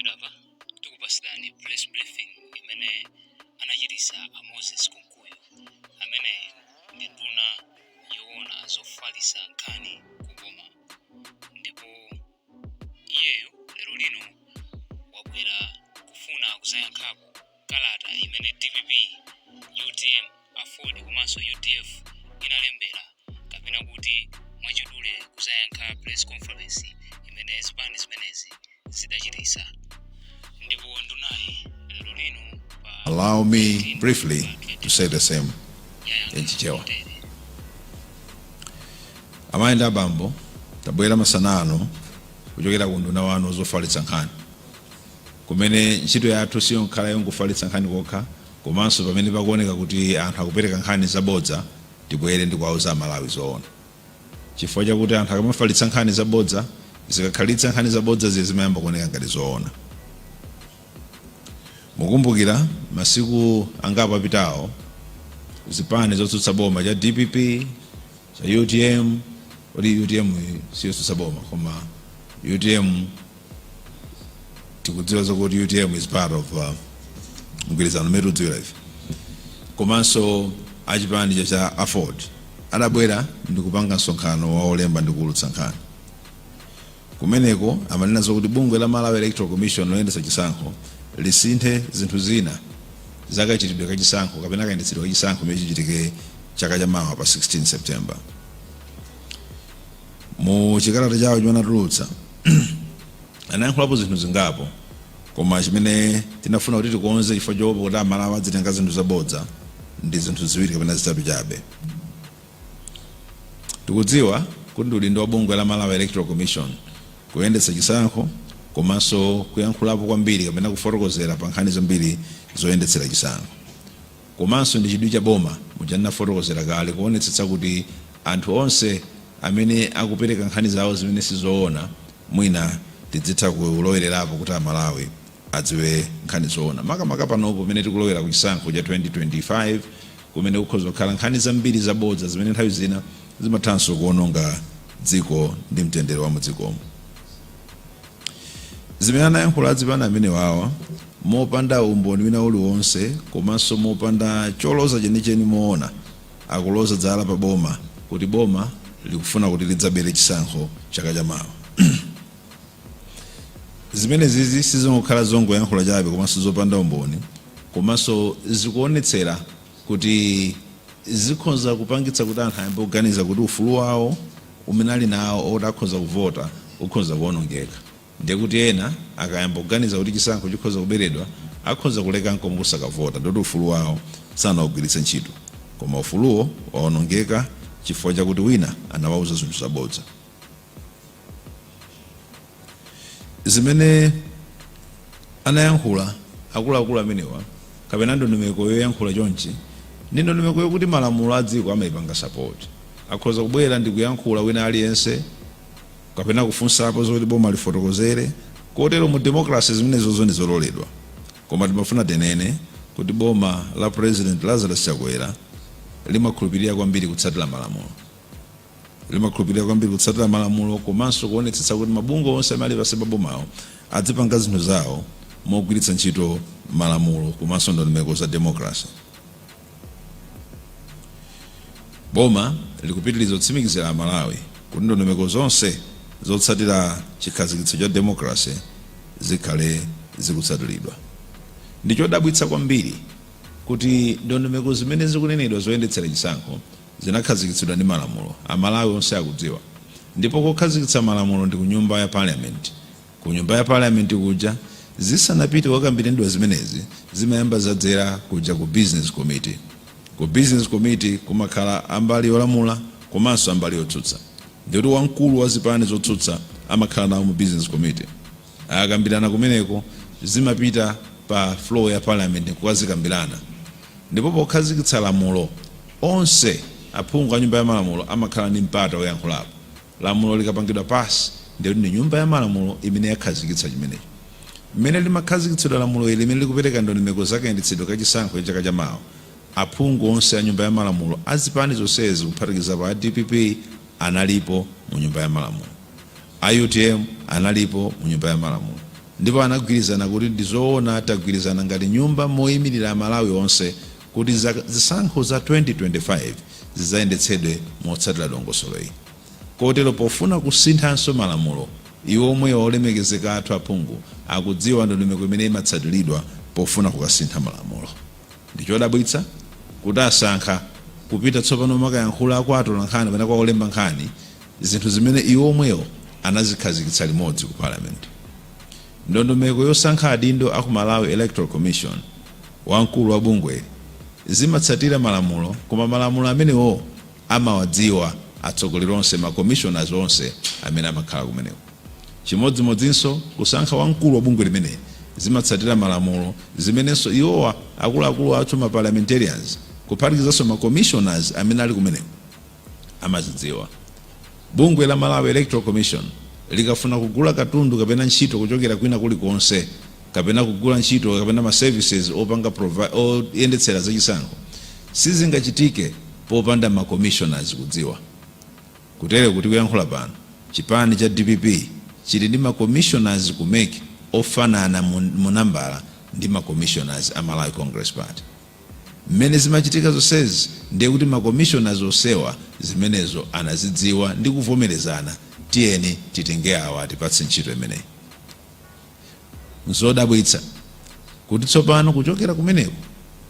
Chidapa, tukupasidani press briefing imene anachitisa Moses Kumkuyu amene ndi nduna yoona zofalitsa nkhani kuboma, ndipo iyeyo lero lino wabwera kufuna kuzayankhapo kalata imene DPP, UTM, Afford komanso UDF inalembera kapena kuti mwachidule kuzayankha press conference imene Zipani zimenezi zidachitisa. Ndipo ndunayi lero lino allow me briefly to say the same in Chichewa. Amaenda bambo tabwera masanano kuchokera ku nduna wanu zofalitsa nkhani kumene ntchito yathu siyo nkhala yongofalitsa nkhani kokha, komanso pamene pakuoneka kuti anthu akupereka nkhani zabodza tibwere ndi kuwauza Malawi zoona. Chifukwa chakuti anthu akamafalitsa nkhani zabodza, zikakhalitsa nkhani zabodza zimayamba kuoneka ngati zoona. Mukumbukira masiku angapo apitawo Zipani zotsutsa boma cha DPP, cha UTM, UTM siyo tsutsa boma koma UTM tikudziwa zokuti UTM is part of mgwirizano metu dziwira ife. Komanso achipani cha Afford adabwera ndi kupanga msonkhano wa olemba ndi kuulutsa nkhani. Kumeneko amanena zokuti bungwe la Malawi Electoral Commission loyendetsa chisankho lisinthe zinthu zina zakachitidwe ka chisankho kapena kayendetsedwe ka chisankho imene chichitike chaka chamawa pa 16 September. Mu chikalata chawo chimene anatulutsa anayankhulapo zinthu zingapo, koma chimene tinafuna kuti tikonze chifukwa choopa kuti Amalawi adzitenga zinthu zabodza ndi zinthu ziwiri kapena zitatu chabe. Tikudziwa kuti ndi udindo wa bungwe la Malawi Electoral Commission kuyendetsa chisankho komanso kuyankhulapo kwambiri kapena kufotokozera pa nkhani zambiri zoyendetsera chisankho. Komanso ndi chidwi cha boma mujanna fotokozera kale kuonetsetsa kuti anthu onse amene akupereka nkhani zawo zimene sizoona mwina tidzitha kulowelerapo kuti Amalawi adziwe nkhani zoona. Makamaka panopo pamene tikulowera ku chisankho cha 2025 kumene kukhoza kukhala nkhani zambiri zabodza zimene nthawi zina zimathanso kuononga dziko ndi mtendere wa mudzikomo. Zimene anayankhula Zipani amene wawa mopanda umboni wina uliwonse komanso mopanda choloza chenicheni moona akuloza dzala pa boma kuti boma likufuna kuti lidzabere chisankho chaka chamawa. Zimene zizi sizongokhala zongoyankhula chabe komanso zopanda umboni, komanso zikuonetsera kuti zikhoza kupangitsa kuti anthu ayambe kuganiza kuti ufulu wawo umene ali nawo oti akhoza kuvota ukhoza kuonongeka. Ndiye kuti ena akayamba kuganiza kuti chisankho chikhoza kuberedwa akhoza kuleka nkomwe kusakavota ndoti ufulu wawo sanawugwiritse ntchito, koma ufuluwo waonongeka chifukwa chakuti wina anawauza zinthu zabodza. Zimene anayankhula akuluakulu amenewa kapena ndondomeko yoyankhula chonchi ndi ndondomeko yokuti malamulo a dziko amayipanga support. Akhoza kubwera ndi kuyankhula wina aliyense kapena kufunsapo zoti boma lifotokozere, kotero mu democracy zimenezo ndi zololedwa. Koma timafuna tenene kuti boma la President Lazarus Chakwera limakhulupirira kwambiri kutsatira malamulo, komanso kuonetsetsa kuti mabungwe onse amene ali pansi pa bomawo adzipanga zinthu zawo mogwiritsa ntchito malamulo komanso ndondomeko za democracy. Boma likupitiriza kutsimikizira Amalawi kuti ndondomeko zonse zotsatira chikhazikitso cha democracy zikhale zikutsatiridwa. Ndi chodabwitsa kwambiri kuti ndondomeko zimene zikunenedwa zoyendetsera chisankho zinakhazikitsidwa ndi malamulo. Amalawi onse akudziwa, ndipo kukhazikitsa malamulo ndi ku nyumba ya parliament. Ku nyumba ya parliament kuja zisanapite kwakambirendwa zimenezi zimayamba zadzera kuja ku business committee. Ku business committee kumakhala ambali yolamula komanso ambali yotsutsa. Ndiye kuti wamkulu wa Zipani zotsutsa amakhala nawo mu business committee. Akambirana kumeneko zimapita pa floor ya parliament kukazikambirana. Ndipo pokhazikitsa lamulo onse aphungu a nyumba ya malamulo amakhala ndi mpata woyankhulapo. Lamulo likapangidwa pasi ndiye kuti nyumba ya malamulo imene yakhazikitsa chimenecho. Mmene limakhazikitsidwa lamulo ili limene likupereka ndondomeko zakayendetsedwe ka chisankho chaka chamawa, aphungu onse a nyumba ya malamulo a Zipani zonsezi kuphatikiza pa DPP analipo mu nyumba ya malamulo, a UTM analipo mu nyumba ya malamulo, ndipo anagwirizana kuti ndizoona atagwirizana ngati nyumba moyimirira Amalawi onse kuti zisankho za 2025 zizayendetsedwe motsatira dongosolo iyi. Kotero pofuna kusinthanso malamulo, Yomwe olemekezeka athu aphungu akudziwa ndondomeko imene imatsatiridwa pofuna kukasintha malamulo. Ndichodabwitsa kuti asankha kupita tsopano makayankhula kwa atolankhani pena kwa olemba nkhani zinthu zimene Yomweyo anazikhazikitsa limodzi ku parliament. Ndondomeko yosankha adindo aku Malawi Electoral Commission, wamkulu wa bungwe, zimatsatira malamulo, koma malamulo amenewo amawadziwa atsogoleri onse, ma commissioners onse amene amakhala kumeneko. Chimodzimodzinso kusankha wamkulu wa bungwe limene zimatsatira malamulo zimenenso iwowa akuluakulu athu ma parliamentarians kuphatikizanso ma commissioners amene ali kumeneko amazidziwa. Bungwe la Malawi Electoral Commission likafuna kugula katundu kapena ntchito kuchokera kwina kulikonse, kapena kugula ntchito kapena ma services opanga oyendetsera zachisankho, sizingachitike popanda ma commissioners kudziwa. Kutere kuti kuyankhula pano, chipani cha DPP chili ndi ma commissioners kumeke ofanana munambala ndi ma commissioners a Malawi Congress Party. Mmene zimachitika zonsezi ndiye kuti ma commissioners osewa zimenezo anazidziwa ndi kuvomerezana, tiyeni titenge awa atipatse ntchito imeneyi. Nzodabwitsa kuti tsopano kuchokera kumeneko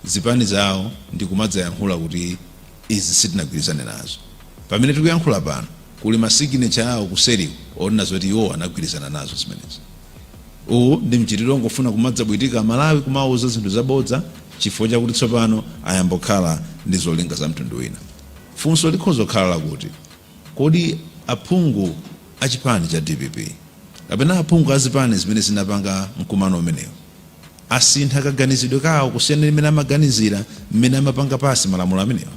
zipani zawo ndi kumadzayankhula kuti izi sitinagwirizane nazo. Pamene tikuyankhula pano kuli ma signature awo kuseriku onena zoti iwo anagwirizana nazo zimenezi. Uwu ndi mchitidwe ongofuna kumadzabwitika Malawi kumawuza zinthu zabodza chifukwa chakuti tsopano ayambokhala ndi zolinga za mtundu wina. Funso likhoza kukhala lakuti kodi aphungu achipani cha DPP kapena aphungu azipani zimene zinapanga mkumano umenewo asintha kaganizidwe kawo kusiyana ndi mmene amaganizira mmene amapanga pasi malamulo amenewo?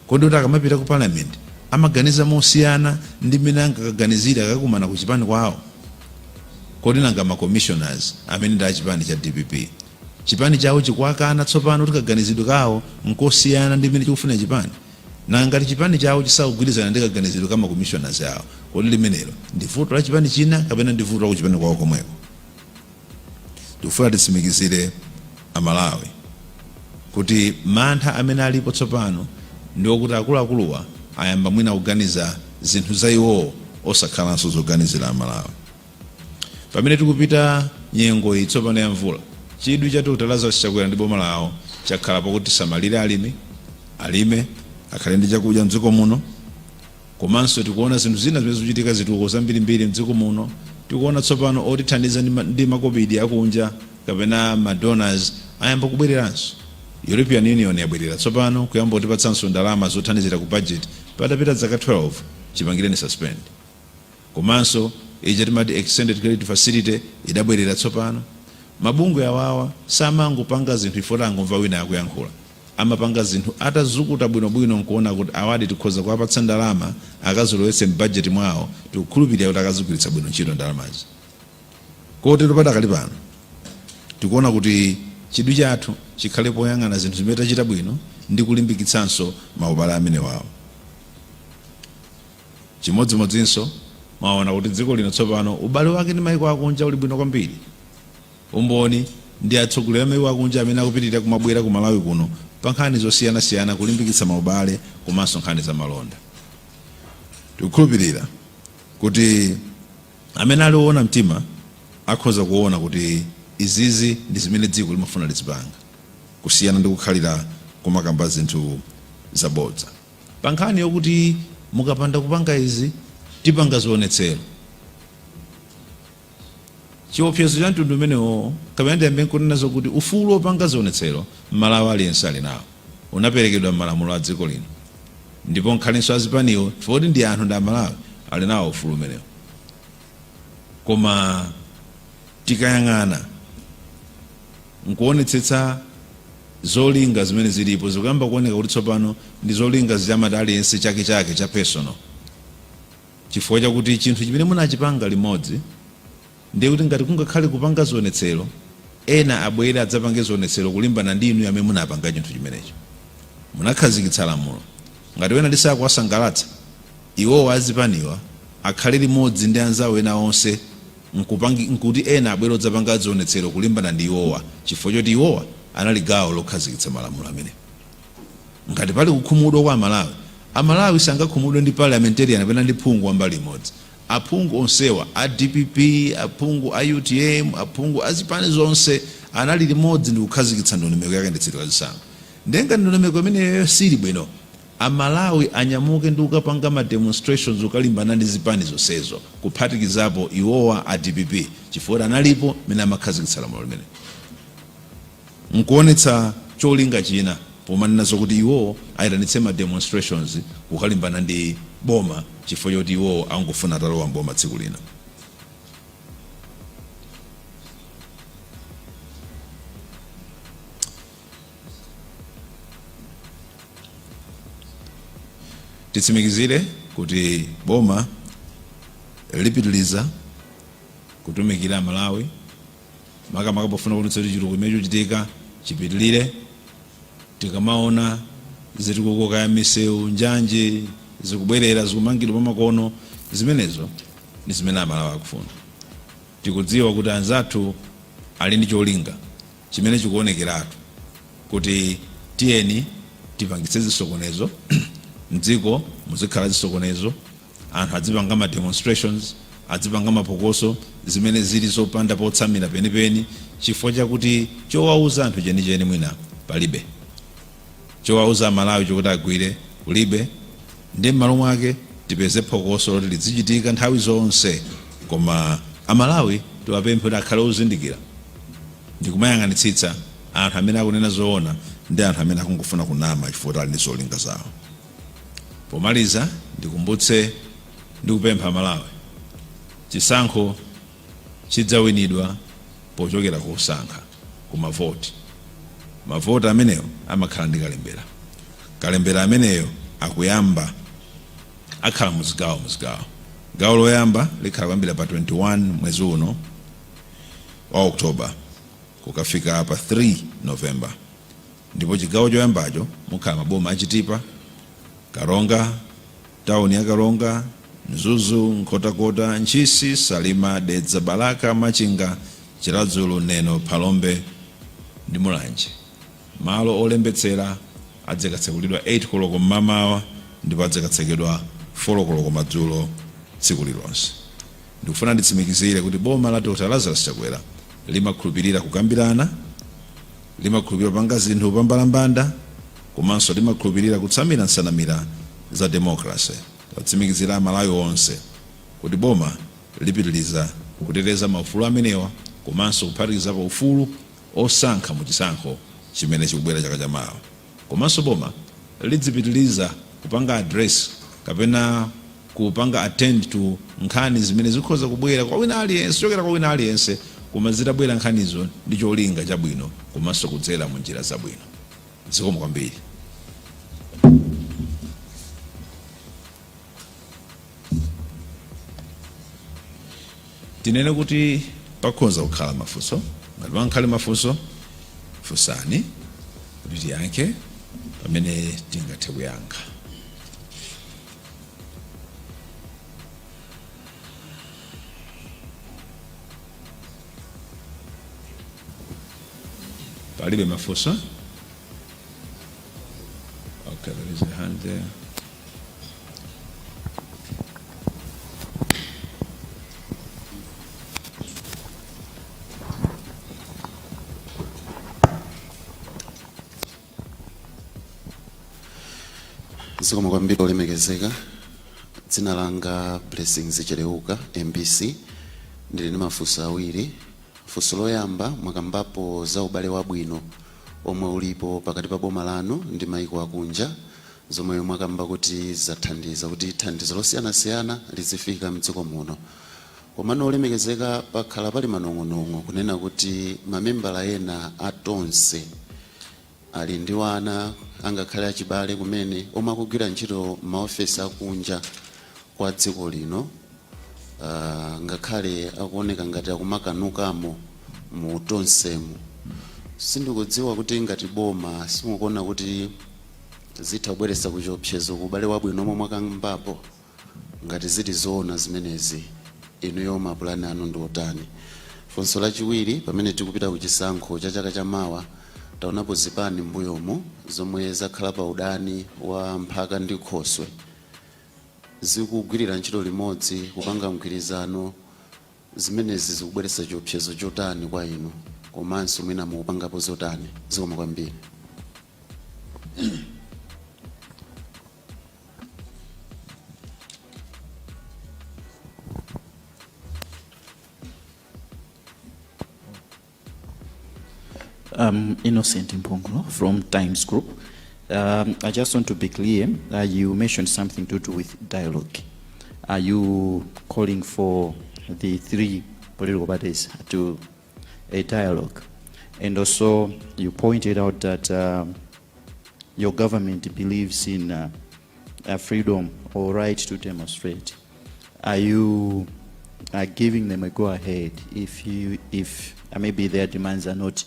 Kodi kuti akamapita ku parliament amaganiza mosiyana ndi mmene angakaganizira akakumana ku chipani kwawo? Kodi nanga ma commissioners amene ndi achipani cha DPP chipani chawo chikwakana tsopano kuti kaganizidwe kawo nkosiyana ndi mmene chikufuna chipani? Na ngati chipani chawo chisakugwirizana ndi kaganizidwe kama commissioners yawo, kodi limenelo ndi vuto la chipani china kapena ndi vuto la kuchipani kwawo komweko? Tikufuna titsimikizire Amalawi kuti mantha amene alipo tsopano ndi okuti akuluakuluwa ayamba mwina kuganiza zinthu za iwo osakhalanso zoganizira Amalawi. Pamene tikupita nyengo iyi tsopano ya mvula, chidwi cha Dr. Lazarus Chakwera ndi boma lawo chakhala pakuti samalire alime akhale ndi chakudya mdziko muno. Komanso tikuona zinthu zina zimene zikuchitika zitukuko zambirimbiri mdziko muno. Tikuona tsopano otithandiza ndi makobidi akunja kapena ma donors ayamba kubwereranso. European Union yabwerera tsopano kuyamba kutipatsanso ndalama zothandizira ku budget patapita zaka 12 chipangire ni suspend. Komanso timati extended credit facility idabwerera tsopano. Mabungwe awawa samangopanga zinthu ifota angomva wina akuyankhula, amapanga zinthu atazukuta bwinobwino nkuona kuti awadi tikhoza kuwapatsa ndalama akazolowetse mbudget mwawo, tikukhulupirira kuti akazigwiritsa bwino ntchito ndalamazi. Kotero padakali pano tikuona kuti chidwi chathu chikhale poyang'ana zinthu zimene tachita bwino ndi kulimbikitsanso maubale amene wawo. Chimodzimodzinso mwaona kuti dziko lino tsopano ubale wake ndi mayiko akunja uli bwino kwambiri. Umboni ndi atsogoleri a mayiko akunja amene akupitirira kumabwera ku Malawi kuno pa nkhani zosiyanasiyana kulimbikitsa maubale komanso nkhani za malonda. Tikukhulupirira kuti amene aliona mtima akhoza kuona kuti izizi ndi zimene dziko limafuna lizipanga kusiyana ndi kukhalira kumakamba zinthu zabodza. Pa nkhani yokuti mukapanda kupanga izi tipanga zionetsero, chiopsezo cha mtundu umenewo kapena ndiyambe nkunenazo kuti ufulu opanga zionetsero Malawi aliyense ali nawo unaperekedwa m'malamulo a dziko lino, ndipo nkhalinso azipaniwo chifukwa ndi anthu ndi Amalawi ali nawo ufulu umenewo. Koma tikayang'ana nkuonetsetsa zolinga zimene zilipo zikuyamba kuoneka kuti tsopano ndi zolinga zamati aliyense chake cha personal, chifukwa chakuti chinthu chimene munachipanga limodzi ndiye kuti ngati kungakhale kupanga zionetsero ena abwera adzapange zionetsero kulimbana ndi inu amene munapanga chinthu chimenecho. Munakhazikitsa lamulo ngati wena lisakuwasangalatsa iwowo azipaniwa akhale limodzi ndi anzawo ena onse nkuti ena abwera zapanga zionetsero kulimbana ndi iwowa chifukwa choti iwowa anali gawo lokhazikitsa malamulo amene. Ngati pali kukhumudwa kwa Amalawi sangakhumudwe ndi parliamentarian kapena ndi phungu wa mbali imodzi. Aphungu onsewa a DPP, aphungu a UTM, aphungu a Zipani zonse anali limodzi ndi kukhazikitsa ndondomeko yakayendetsedwe kazisankho. Ndenga ndondomeko imeneyo sili bwino, Amalawi anyamuke ndi kukapanga ma demonstrations ukalimbana ndi Zipani zonsezo kuphatikizapo iwowa a DPP chifukwa analipo mene amakhazikitsa lamulo limene. Nkuonetsa cholinga china pomanena zokuti iwo ayitanitse ma demonstrations kukalimbana ndi boma chifukwa choti iwo angofuna atalowa mboma tsiku lina. Titsimikizire kuti boma lipitiliza kutumikira Malawi makamaka pofuna kuti chitukuko chimenecho chitika chipitilire. Tikamaona zitukuko ya misewu njanje zikubwerera zikumangidwa pamakono, zimenezo ni zimene Amalawi akufuna. Tikudziwa kuti anzathu ali ndi cholinga chimene chikuonekeratu kuti tiyeni tipangitse zisokonezo mdziko muzikhala zisokonezo, anthu adzipanga ma demonstrations, adzipanga mapokoso zimene zili zopanda potsamira penipeni chifukwa chakuti chowauza anthu chenicheni mwina palibe. Chowauza Malawi chokuti agwire kulibe, ndi m'malo mwake tipeze phokoso loti lizichitika nthawi zonse. Koma Amalawi tiwapemphe kuti akhale ozindikira ndi kumayang'anitsitsa anthu amene akunena zoona ndi anthu amene akungofuna kunama chifukwa ali ndi zolinga zawo. Pomaliza ndikumbutse ndi kupempha Malawi, chisankho chidzawinidwa pochokera kusankha kumavoti. Mavoti ameneyo amakhala ndi kalembera ameneyo akuyamba akhala muzigawo. Gawo loyamba likhala kuyambira pa 21 mwezi uno wa Oktoba kukafika pa 3 Novemba. Ndipo chigawo choyambacho mukhala maboma achitipa, Karonga, tauni ya Karonga, Mzuzu, Nkhotakota, Nchisi, Salima, Dedza, Balaka, Machinga, Chiradzulo, Neno, Phalombe ndi Mulanje. Malo olembetsera adzekatsekulidwa 8 koloko mmamawa ndipo adzekatsekedwa 4 koloko madzulo tsiku lilonse. Ndikufuna nditsimikizire kuti boma la Dr. Lazarus Chakwera limakhulupirira kukambirana, limakhulupirira panga zinthu pambalambanda, komanso limakhulupirira kutsamira nsanamira za democracy. Tatsimikizira Amalawi onse kuti boma lipitiliza kuteteza maufulu amenewa komanso kuphatikizapo ufulu osankha mu chisankho chimene chikubwera chaka chamawa. Komanso boma lidzipitiliza kupanga address kapena kupanga attend to nkhani zimene zikhoza kubwera kwa wina aliyense, chokera kwa wina aliyense, koma zitabwera nkhanizo ndi cholinga chabwino komanso kudzera mu njira zabwino. Zikomo kwambiri. Tinene kuti pakhoza kukhala mafunso, ngati pankhale mafunso funsani kuti tiyankhe pamene tingathe kuyankha. Palibe mafunso? Okay, there is a hand there. Zikomo kwambiri olemekezeka. Dzina langa Blessings Chereuka MBC. Ndili ndi mafunso awiri. Funso loyamba mwakambapo za ubale wabwino omwe ulipo pakati pa boma lanu ndi maiko akunja, zomwe mwakamba kuti zathandiza kuti thandizo losiyanasiyana lizifika mdziko muno. Komano olemekezeka pakhala pali manong'onong'o kunena kuti mamembala ena atonse ali ndi wana angakhale achibale kumene omwe akugwira ntchito maofesi akunja kwa dziko lino, ngakhale akuoneka ngati akumakanukamo mu tonsemu. Sindikudziwa kuti ngati boma simukuona kuti zitha kubweretsa kuchiopsezo kubale wabwino omwe mwakambapo ngati zili zoona zimenezi inuyo mapulani anu ndi otani. Funso lachiwiri, pamene tikupita ku chisankho cha chaka chamawa, taonapo Zipani mbuyomo zomwe zakhala pa udani wa Mphaka ndi Khoswe zikugwirira ntchito limodzi kupanga mgwirizano, zimenezi zikubweretsa chiopsezo chotani kwa inu komanso mwina mukupangapo zotani? Zikoma kwambiri. Innocent Mpongolo from Times Group. I just want to be clear. You mentioned something to do with dialogue. Are you calling for the three political parties to a dialogue? And also, you pointed out that your government believes in freedom or right to demonstrate. Are you giving them a go-ahead if maybe their demands are not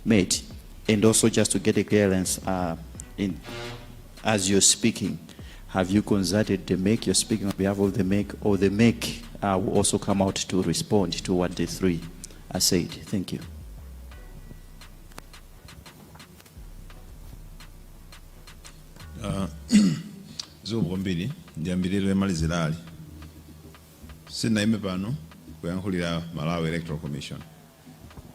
met? And also, just to get a clearance, as you're speaking, have you consulted the MEC? You're speaking on behalf of the MEC, or the MEC will also come out to respond to what the three are said? Thank you. Zobumbiri ndiambiriro emalizirali sinaime pano kuyankhulira Malawi Electoral Commission,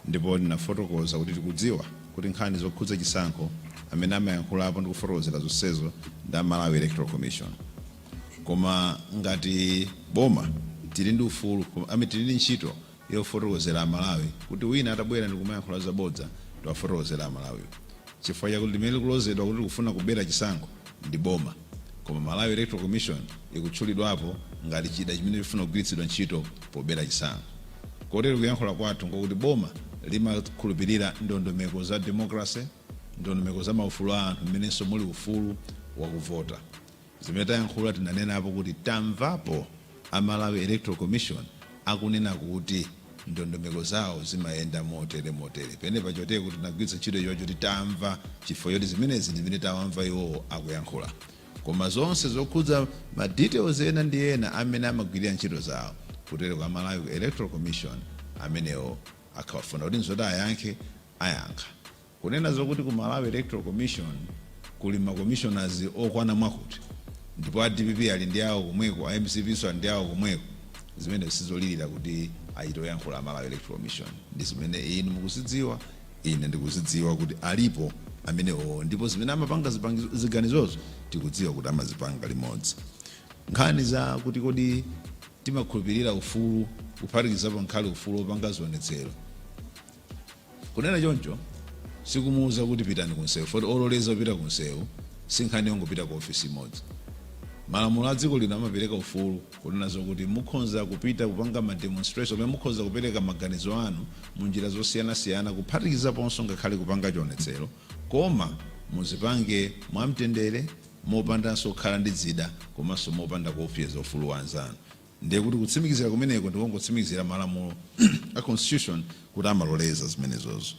ndipo ndinafotokoza kuti tikudziwa kuti nkhani zokhudza chisankho amene amayankhulapo ndi kufotokozera zonsezo ndi Malawi Electoral Commission. Koma ngati boma tili ndi ufulu, tili ndi ntchito yofotokozera Malawi kuti wina atabwera ndi kumayankhula zabodza tiwafotokozera Malawi. Chifukwa chakuti limene likulozedwa kuti kufuna kubera chisankho ndi boma, koma Malawi Electoral Commission ikutchulidwapo ngati chida chimene chifuna kugwiritsidwa ntchito pobera chisankho. Kotero kuyankhula kwathu ngokuti boma limakhulupirira ndondomeko za democracy, ndondomeko za maufulu a anthu mmenenso muli ufulu wakuvota. Zimene tayankhula tinanenapo kuti tamvapo a Malawi Electoral Commission akunena kuti ndondomeko zawo zimayenda motere. Penepa choteke kuti tinagwiritsa ntchito icho kuti tamva, chifukwa choti zimenezi ndimene tawamva iwo akuyankhula. Koma zonse zokhudza ma details ena ndi ena amene amagwirira ntchito zawo kutero kwa Malawi Electoral Commission amenewo akhawafuna kuti nzoti ayankha. Kunena zokuti ku Malawi Electoral Commission kuli ma commissioners okwana mwakuti, ndipo a DPP ali ndi awo komweko, a MCP so ali ndi awo komweko, zimene sizolirira kuti ayitoyankhula Malawi Electoral Commission. Ndi zimene inu mukuzidziwa, ine ndikuzidziwa kuti alipo amenewo, ndipo zimene amapanga ziganizozo tikudziwa kuti amazipanga limodzi. Nkhani za kuti kodi timakhulupirira ufulu kuphatikizapo nkhali ufulu opanga zionetsero, kunena choncho sikumuuza kuti pitani kunsewu, foti ololeza kupita kunsewu si nkhani yongopita ku ofisi imodzi. Malamulo a dziko lino amapereka ufulu kunena zokuti mukhoza kupita kupanga ma demonstration, pamene mukhoza kupereka maganizo anu munjira zosiyanasiyana kuphatikizaponso ngakhale kupanga chionetsero, koma muzipange mwamtendere mopandanso kukhala ndi zida komanso mopanda kuopseza ufulu wa anzanu. Ndiye kuti kutsimikizira kumeneko ndikungotsimikizira malamulo a constitution kuti amaloleza zimenezozo.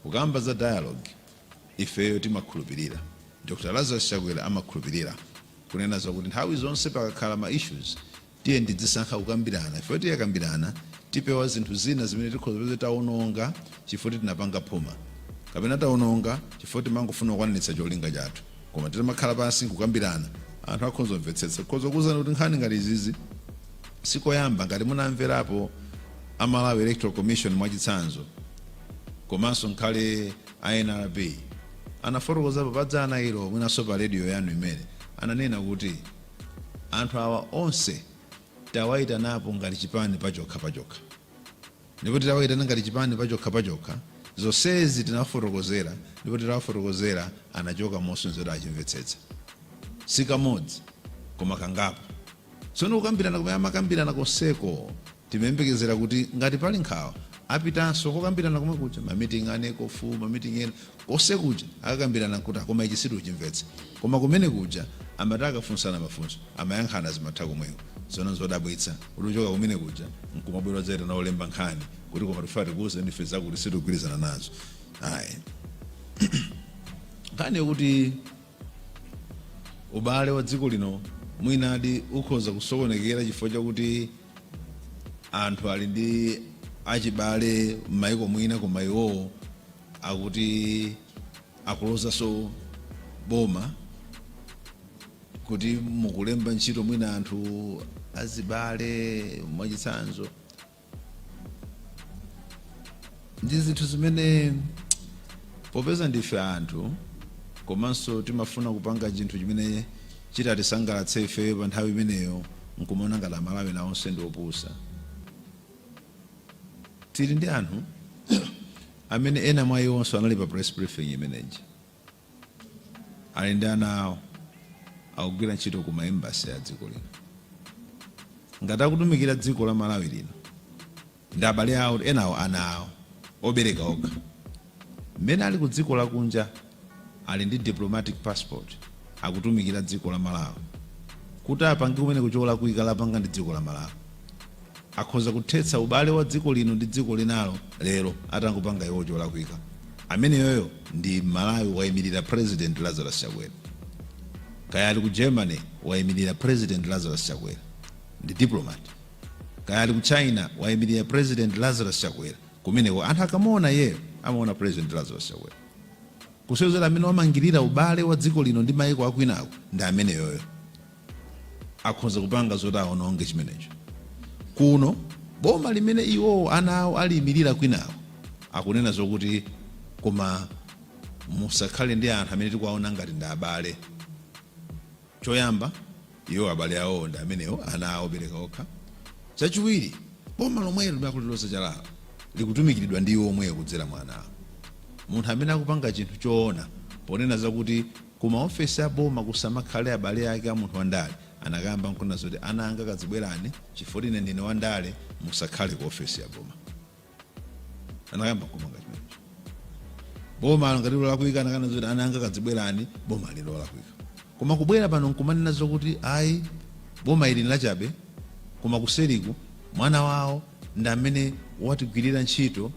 Kukamba za dialogue, ifeyo timakhulupirira, Dr. Lazarus Chakwera amakhulupirira kunena zokuti nthawi zonse pakakhala ma issues tiye ndidzisankha kukambirana. Ifeyo tiyakambirana tipewa zinthu zina zimene tikhoza taononga chifukwa tinapanga phuma, kapena taononga chifukwa timangofuna kukwanitsa cholinga chathu. Koma timakhala pansi kukambirana, anthu akhoza kumvetsetsa. Khoza kuwuzani kuti nkhani ngati izizi sikoyamba ngati munamverapo a Malawi Electoral Commission mwachitsanzo, komanso nkhale a NRB anafotokozapo padzana ilo mwinaso pa radio yanu imene ananena kuti anthu awa onse tawayitanapo ngati chipani pachokha. Ndipo titawayitana ngati chipani pachokha zonsezi tinafotokozera, ndipo titawafotokozera anachoka mosunzira achimvetsetsa. Sikamodzi koma kangapo. Tsono kukambirana kumene amakambirana konseko timembekezera kuti ngati pali nkhawa apitanso kokambirana komwe kuja ma meeting aneko fu ma meeting ena konse kuja akakambirana kuti koma ichi situ chimvetsa, koma kumene kuja amataka funsana mafunso amayankhana zimatha komweko. Tsono zodabwitsa kuti uchoka kumene kuja nkumabwera zaita na olemba nkhani kuti koma tifati kuze ndife zakuti sitigwirizana nazo. Ayi nkhani yokuti ubale wa dziko lino mwinadi ukhoza kusokonekera chifukwa chakuti anthu ali ndi achibale m'mayiko mwina koma iwowo akuti akuloza so boma kuti mukulemba ntchito mwina anthu azibale mwachitsanzo. Ndi zinthu zimene popeza ndife anthu komanso timafuna kupanga chinthu chimene chitatisangalatse ife pa nthawi imeneyo nkumaona ngati Amalawi nawonse ndi opusa. Tili ndi anthu amene ena mwa iwonso anali pa press briefing imeneji, ali ndi ana awo akugwira ntchito ku maembasi a dziko lino, ngati akutumikira dziko la Malawi lino ndi abale awo enawo ana awo obereka okha. Mmene ali ku dziko lakunja ali ndi diplomatic passport akutumikira dziko la Malawi, kuti apange kumene kuchola kuika lapanga ndi dziko la Malawi, akhoza kuthetsa ubale wa dziko lino ndi dziko linalo lero atangopanga iwo chola kuika. Amene yoyo ndi Malawi wayimirira President Lazarus Chakwera. Kaya ali ku Germany wayimirira President Lazarus Chakwera, ndi diplomat. Kaya ali ku China wayimirira President Lazarus Chakwera. Kumeneko anthu akamona yeyo amaona President Lazarus Chakwera. Kusewezera amene wamangirira ubale wa dziko lino ndi mayiko akwinako ndi amene yoyo akhoza kupanga zoti aononge chimenecho. Kuno boma limene iwo ana awo aliyimirira kwinako akunena zokuti koma musakhale ndi anthu amene tikuwaona ngati ndi abale. Choyamba iwo abale awo ndi amenewo ana awo obereka okha. Chachiwiri boma lomwelo limakulilosa chalala likutumikiridwa ndi iwo omweyo kudzera mwana awo. Munthu amene akupanga chinthu choona ponena zakuti kuma ofesi ya boma kusamakhale abale ake a munthu wandale, anakamba nkuna zoti ana anga kazibwerani chifukwa ine ndine wandale, musakhale ku ofesi ya boma. Anakamba kumanga chimenecho. Boma ngati lola kuika anakana zoti ana anga kazibwerani, boma lilola kuika. Koma kubwera pano nkumanena zokuti ayi boma ili lachabe, koma kuseriku mwana wawo ndi amene watigwirira ntchito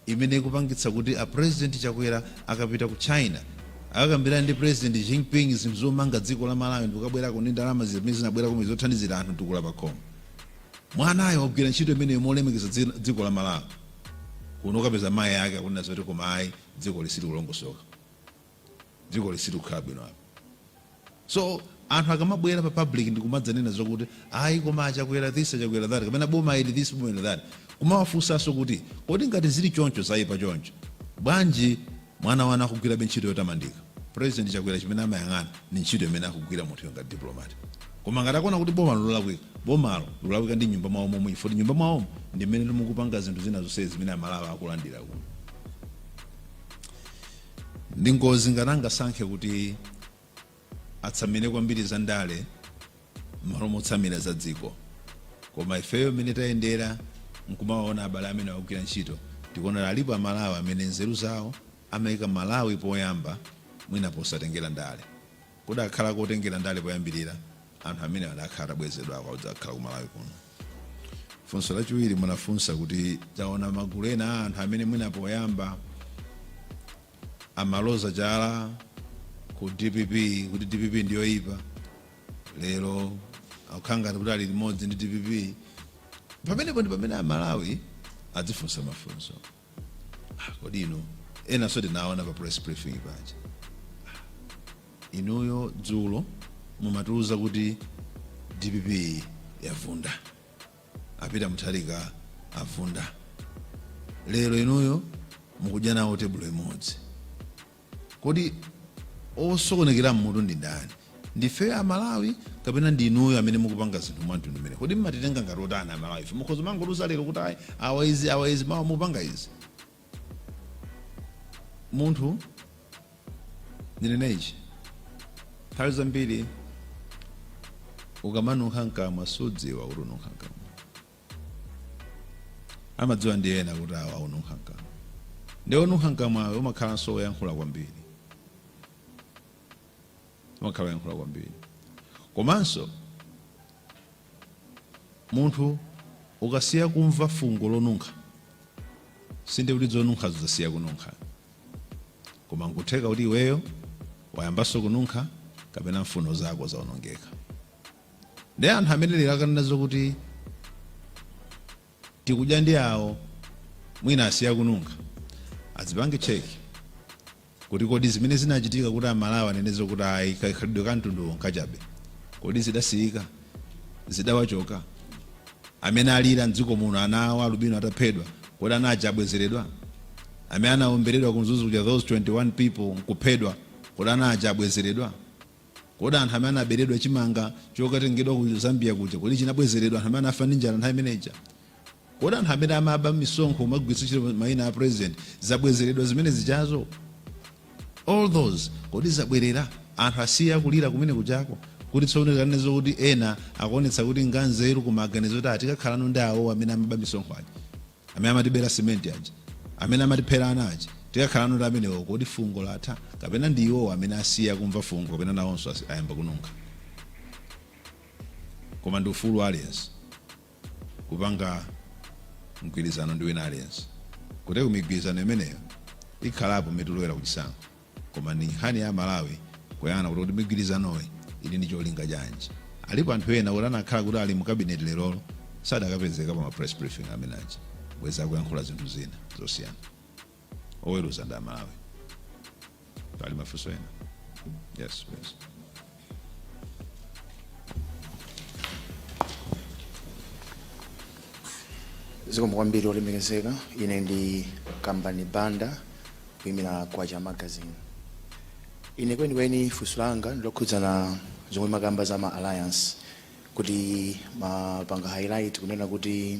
imene kupangitsa kuti a President Chakwera akapita ku China akakambirana ndi President Xi Jinping zinthu zomanga dziko la Malawi ndikabwerako ndi ndalama zimene zinabwera kumwe zothandizira anthu tukula pakhomo. Mwanayo wagwira ntchito imene molemekeza dziko la Malawi. Kuno kapeza mayi ake akunena zoti koma ayi dziko lisiri kulongosoka, dziko lisiri kukhala bwino apo. So anthu akamabwera pa public ndikumadzanena zokuti ayi koma Chakwera this Chakwera that, kapena boma ili this boma ili that, kumawafunsanso kuti kodi ngati zili choncho zayipa choncho bwanji mwana wana akugwira ntchito yotamandika. President Chakwera chimene amayang'ana ni ntchito imene akugwira munthu ngati diplomat. Koma ngati akuona kuti boma lola kuika, bomalo lola kuika ndi nyumba mwawo momwe, chifukwa nyumba mwawo ndi mmene mukupanga zinthu zina zonse zimene Amalawi akulandira kuno. Ndi ngozi ngananga sankhe kuti atsamire kwambiri za ndale malo motsamira za dziko. Koma ifeyo mmene tayendera nkumawaona abale amene akugwira ntchito, tikuona alipo Amalawi amene nzeru zawo amayika Malawi poyamba mwina posatengera ndale. Kodi akhala kotengera ndale poyambirira anthu amene adakhala bwezedwa akakhala ku Malawi kuno. Funso lachiwiri munafunsa kuti taona magulu ena a anthu amene mwina poyamba amaloza chala ku DPP kuti DPP ndiyo ipa, lero akukhala kuti ali limodzi ndi DPP. Pamenepo ndi pamene Amalawi adzifunsa mafunso. Kodi ino ena so tinaona pa press briefing paja, inuyo dzulo mumatiuza kuti DPP yavunda, apita Mutharika avunda, lero inuyo mukudya nawo tebulo imodzi. Kodi osokonekera mmutu ndi ndani? Ndife Amalawi kapena ndi inuyo amene mukupanga zinthu mwantundu mmene? Kodi mmatitenga ngati otani Amalawi? Ife mukhoza mangoluza lero kuti ayi awaizi mawa mupanga izi. Munthu ndinenechi nthawi zambiri ukamanunkha nkamwa sudziwa kuti ununkha nkamwa. Amadziwa ndi ena kuti awa ununkha nkamwa. Ndi onunkha nkamwayo umakhalanso woyankhula kwambiri. Umakhala woyankhula kwambiri. Komanso munthu ukasiya kumva fungo lonunkha, sinde kuti zonunkha zasiya kununkha. Koma nkutheka kuti iweyo wayambaso kununkha kapena mfuno zako zaonongeka. Ndi anthu amene lero akanena zokuti tikudya ndi awo mwina asiya kununga azipange cheki kuti kodi zimene zinachitika kuti amalawi anenezo kuti ayi kakhalidwe ka mtundu nkachabe kodi zidasiyika zidawachoka amene alira mdziko muno ana awo alubino ataphedwa kodi anaja abwezeredwa amene anaomberedwa kumzuzu kuja those 21 people nkuphedwa kodi anaja abwezeredwa kodi anthu amene anaberedwa chimanga chokatengedwa ku Zambia kuja kodi chinabwezeredwa anthu amene afa ndi njala nthawi imeneja kodi anthu amene amaba misonkho magwitsa ntchito mayina a president zabwezeredwa zimene zichazo all those kodi zabwerera anthu asiya kulira kumene kujako kuti tsooneka nezo kuti ena akuonetsa kuti nganzeru kumaganizo kuti atikakhalano ndi awo amene amaba misonkho aja amene amatibera cement aja amene amatiphera ana aja tikakhalano ndi amenewo kodi fungo latha kapena ndi iwo amene asiya kumva fungo kapena nawonso ayamba kununka koma ndi ufulu wa aliyense kupanga mgwirizano ndi wina aliyense kuti kumigwirizano imeneyo ikhalapo mitulowera kuchisankho koma ni nkhani ya Malawi kuyana kuti migwirizanoyi ili ndi cholinga chanji alipo anthu ena kuti anakhala kuti ali mu cabinet lerolo sadakapezeka pa ma press briefing amene aja bweza kuyankhula zinthu zina zosiyana oweruza ndi Malawi pali mafunso ena yes please zikomo kwambiri olemekezeka ine ndi Kambani Banda kuyimira Kwacha magazine ine kwenikweni funso langa ndilokhudzana zomwe makamba za ma alliance kuti mapanga highlight kunena kuti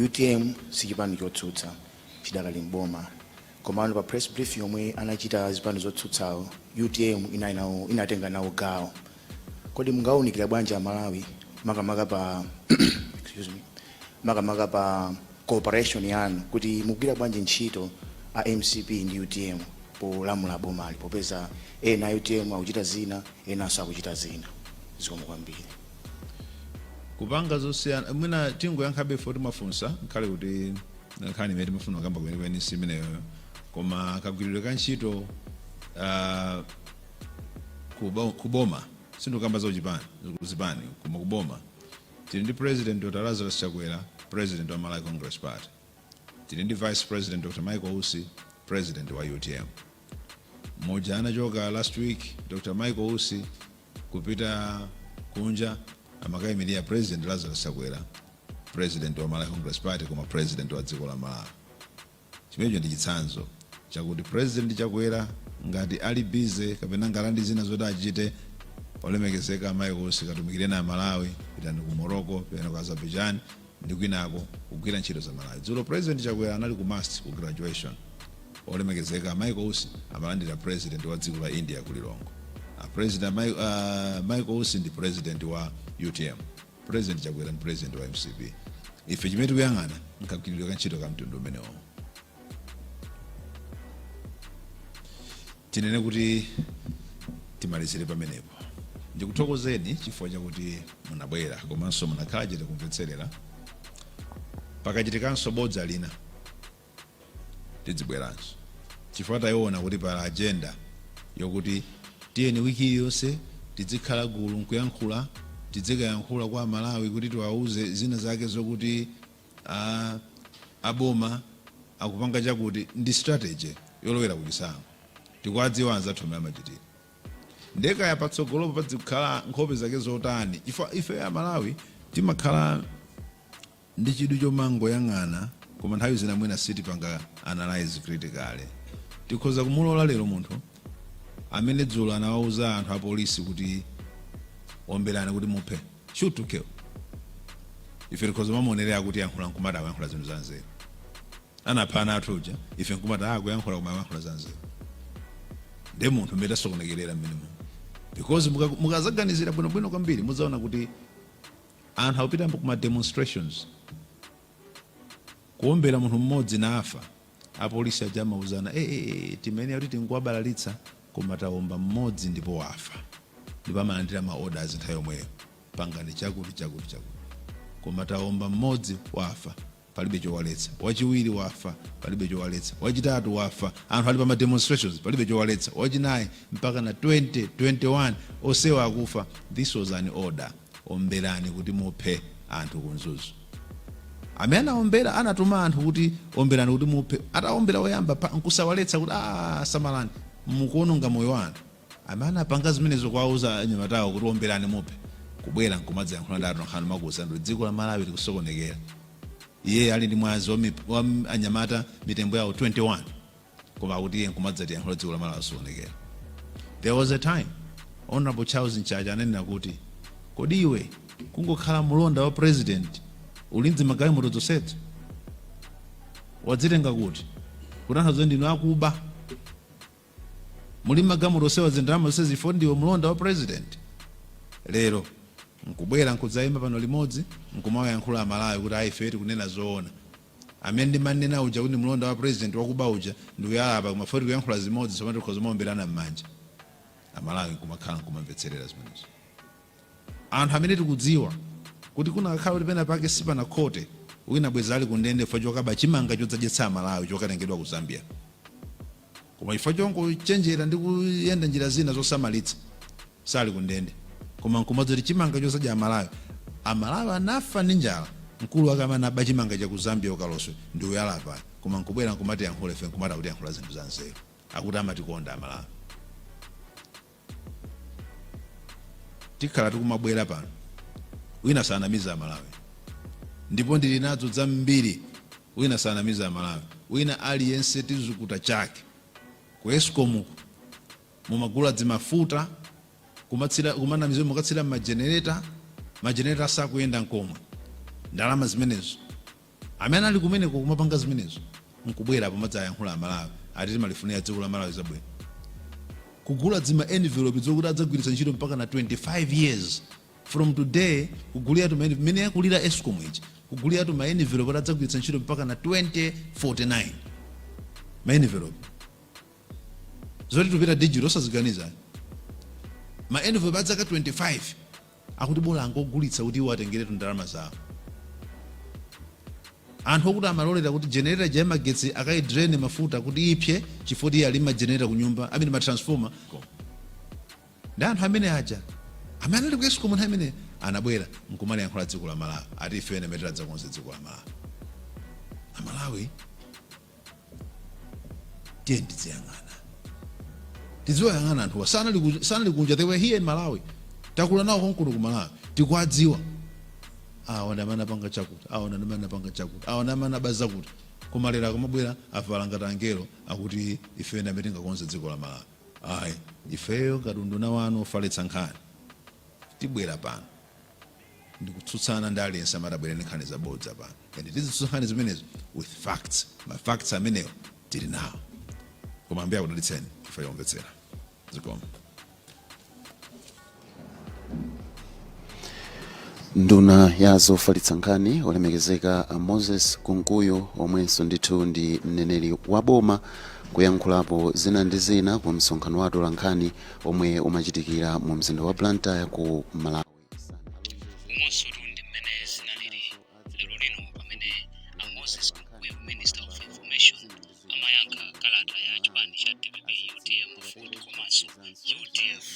UTM sichipani chotsutsa chidakali mboma komano pa press brief yomwe anachita zipani zotsutsawo UTM inatenga nawo gawo kodi mungawunikira bwanji Malawi makamaka pa excuse me makamaka pa cooperation yanu kuti mugwira bwanji ntchito a MCP ndi UTM polamula bomali popeza ena UTM akuchita zina ena sakuchita zina zikomo kwambiri kupanga zosiyana mwina tingoyankhabe foti mafunsa nkhale kuti nkhani imene timafuna kamba kwenikweni simeneyo koma kagwiridwe ka ntchito kuboma sindikamba za Zipani koma kuboma tili ndi president Dr. Lazarus Chakwera president wa Malawi Congress Party tili ndi vice president Dr. Michael Usi president wa UTM mmoja anachoka last week Dr. Michael Usi kupita kunja amakayimiria president Lazarus Chakwera president wa Malawi Congress Party koma president wa dziko la Malawi chimenecho ndi chitsanzo chakuti president Chakwera ngati ali busy kapena ngalandi zina zoti achite olemekezeka Michael Usi katumikire na Malawi pitani ku Morocco pitani ku Azerbaijan ndi kwinako kugwira ntchito za Malawi dzulo president Chakwera anali ku mast ku graduation olemekezeka Michael Usi amalandira president wa dziko la India ku Lilongwe president Michael Usi ndi president wa UTM president Chakwera ndi president wa MCP ife chimene tikuyang'ana nkagwiridwe ka ntchito ka mtundu umenewo tinene kuti timalizire pamenepo ndikuthokozeni chifukwa chakuti munabwera komanso munakhala chete kumvetserera pakachitikanso bodza lina tidzibweranso chifukwa tayiona kuti pala agenda yokuti tiyeni wiki yonse tidzikhala gulu nkuyankhula tidzikayankhula kwa Malawi kuti tiwauze zina zake zokuti aboma akupanga chakuti ndi strategy yolowera kuchisankho tikwadziwa anzathu amene amachitira ndeka ya patsogolo padzikhala nkhope zake zotani ife ya Malawi timakhala ndi chidwi chomangoyang'ana koma nthawi zina mwina sitipanga analyze critically tikhoza kumulola lero munthu amene dzulo anawauza anthu a polisi kuti omberani kuti muphe shoot to kill ife tikhoza mamuonerera kuti yankhula nkumata akuyankhula zinthu zanzeru anaphana athuja ife nkumata akuyankhula koma akuyankhula zanzeru ndi munthu mmene tasokonekerera mmene because mukazaganizira bwinobwino kwambiri muzaona kuti anthu akupita kuma demonstrations kuombera munthu mmodzi na afa apolisi aja amauzana timene kuti tinkuwabalalitsa koma taomba mmodzi ndipo wafa ndipo amalandira ma orders nthawi yomweyo pangani chakuti koma taomba mmodzi wafa palibe chowaletsa wachiwiri wafa palibe chowaletsa wachitatu wafa anthu ali pa ma demonstrations palibe chowaletsa wachinayi mpaka na 21 osewa akufa this was an order omberani kuti muphe anthu kunzuzu amene anaombera anatuma anthu kuti omberani kuti muphe, ataombera woyamba nkusawaletsa kuti samalani mukuononga moyo wanu. Amene anapanga zimenezo kwauza anyamatawo kuti omberani muphe, kubwera nkumadza yankhula ndi atolankhani makuza ndi dziko la Malawi likusokonekera. Iye ali ndi mwazi wa anyamata mitembo yawo 21 koma kuti iye nkumadza yankhula dziko la Malawi likusokonekera. There was a time Honorable Charles Nchacha ananena kuti kodi iwe kungokhala mulonda wa president ulinzi magayi moto zonsezo wadzitenga kuti kutanthauza ndinu akuba muli magamoto sewa zindalama zonse zifo ndiwe mulonda wa president. Lero nkubwera nkudzayima pano limodzi nkumawayankhula Amalawi kuti ife tikunena zoona. Amene ndimanena uja kuti mulonda wa president wakuba uja ndikuyalapa kumafoti kuyankhula zimodzi somati tikhoza maomberana m'manja. Amalawi nkumakhala nkumamvetserera zimenezo. Anthu amene tikudziwa kuti kunakhala kuti pena pake sipana khote wina bweza ali kundende chifukwa chokaba chimanga chodzadyetsa Amalawi chokatengedwa ku Zambia. Koma chifukwa chongoChenjera ndi kuyenda njira zina zosamalitsa sali kundende. Koma nkumadzoti chimanga chodzadya Amalawi anafa ndi njala. Mkulu wake amene aba chimanga cha ku Zambia ukaloswe ndi uyalapa. Koma nkubwera nkumati yankhule fe nkumati kuti yankhula zinthu za nzeru. Akuti amatikonda Amalawi. Tikhala tikumabwera pano wina sanamiza Amalawi, ndipo ndili nazo zambiri. Wina sanamiza Amalawi, wina aliyense tizukuta chake ku Eskom mumagula zimafuta kumanamiza mukatsira majenereta sakuyenda nkomwe ndalama zimenezo. Amene ali kumeneko kumapanga zimenezo nkubwera pamadza yankhula Amalawi ati malifunira dziko la Malawi zabwino. Kugula zima envelope zokuti adzagwiritsa ntchito mpaka na 25 years from today. Kugulira tu mene yakulira Eskom ichi kugulira tu ma envelope kuti adzagwiritsa ntchito mpaka na 2049 ma envelope zoti tupita digital osaziganiza ma envelope adzaka 25 akuti bola angogulitsa kuti iwo atengere ndalama zawo. Anthu okuti amalolera kuti generator ja magetsi akayidrain mafuta kuti ipye chifukwa iye ali ma generator ku nyumba amene ma transformer. Ndi anthu amene aja amene ali ku Eskom nthawi imene anabwera nkumali yankhula dziko la Malawi ati ife ene metera dzakonse dziko la Malawi. Amalawi tiye ndiziyang'ana, tiziwayang'ana anthu sanali kunja. They were here in Malawi. Takula nawo konkuno ku Malawi tikuwadziwa. Awa ndamana panga chakuti, awa ndamana panga chakuti, awa ndamana baza kuti. Koma lero akamabwera avala ngati angelo akuti ife ene ametenga konse dziko la Malawi. Ayi ifeyo katundu na wanu ofaletsa nkhani tibwera pano ndikutsutsana ndi aliyense amadabwera ndi nkhani zabodza pano. And tizitsutsa nkhani zimenezo with facts. Ma facts amenewo tili nawo. Koma ambuye akudalitseni ife yomvetsera zikoma. Nduna ya zofalitsa nkhani olemekezeka Moses Kumkuyu omwenso ndithu ndi mneneri wa boma kuyankhulapo zina ndi zina ku msonkhano wa atolankhani omwe umachitikira mu mzinda wa Blantyre ku Malawi. Umonso ndi mmene zinaliri lero lino pamene Moses Kumkuyu, Minister of Information, Amayankha Kalata ya chipani cha DPP UTM Food komanso UTF.